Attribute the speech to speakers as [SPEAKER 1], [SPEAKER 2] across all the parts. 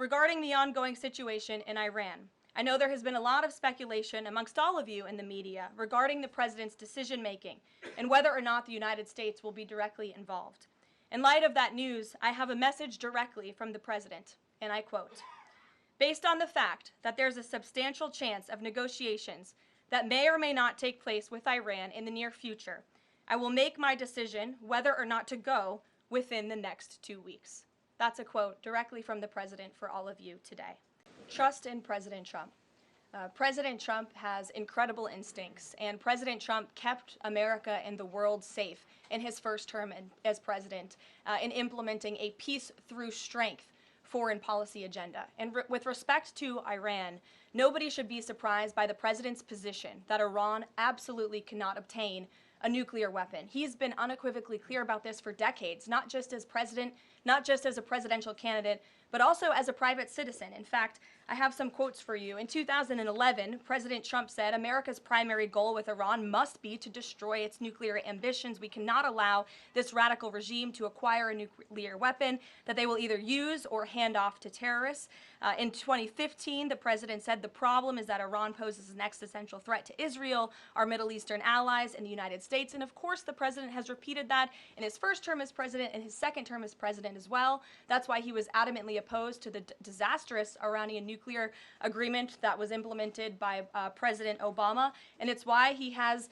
[SPEAKER 1] Regarding the ongoing situation in Iran, I know there has been a lot of speculation amongst all of you in the media regarding the president's decision-making and whether or not the United States will be directly involved. In light of that news, I have a message directly from the president, and I quote, "Based on the fact that there's a substantial chance of negotiations that may or may not take place with Iran in the near future, I will make my decision whether or not to go within the next 2 weeks." That's a quote directly from the president for all of you today. Trust in President Trump. President Trump has incredible instincts, and President Trump kept America and the world safe in his first term as president in implementing a peace through strength foreign policy agenda. And with respect to Iran, nobody should be surprised by the president's position that Iran absolutely cannot obtain a nuclear weapon. He's been unequivocally clear about this for decades, not just as president, not just as a presidential candidate, but also as a private citizen. In fact, I have some quotes for you. In 2011, President Trump said, "America's primary goal with Iran must be to destroy its nuclear ambitions. We cannot allow this radical regime to acquire a nuclear weapon that they will either use or hand off to terrorists." In 2015, the president said, "The problem is that Iran poses an existential threat to Israel, our Middle Eastern allies, and the United States." And of course, the president has repeated that in his first term as president and his second term as president as well. That's why he was adamantly opposed to the disastrous Iranian nuclear agreement that was implemented by President Obama, and it's why he has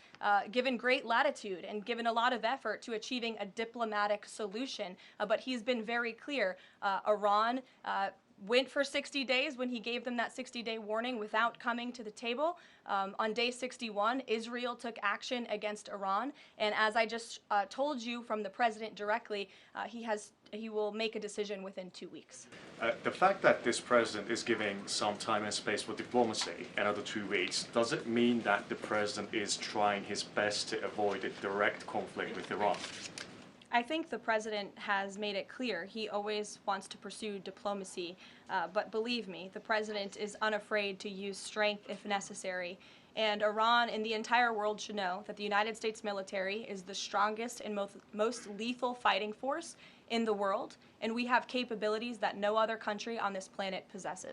[SPEAKER 1] given great latitude and given a lot of effort to achieving a diplomatic solution. But he's been very clear. Iran went for 60 days when he gave them that 60-day warning without coming to the table. On day 61, Israel took action against Iran, and as I just told you from the president directly, he will make a decision within 2 weeks.
[SPEAKER 2] The fact that this president is giving some time and space for diplomacy, another 2 weeks, does it mean that the president is trying his best to avoid a direct conflict with Iran?
[SPEAKER 1] I think the president has made it clear he always wants to pursue diplomacy, but believe me, the president is unafraid to use strength if necessary. And Iran and the entire world should know that the United States military is the strongest and most lethal fighting force in the world, and we have capabilities that no other country on this planet possesses.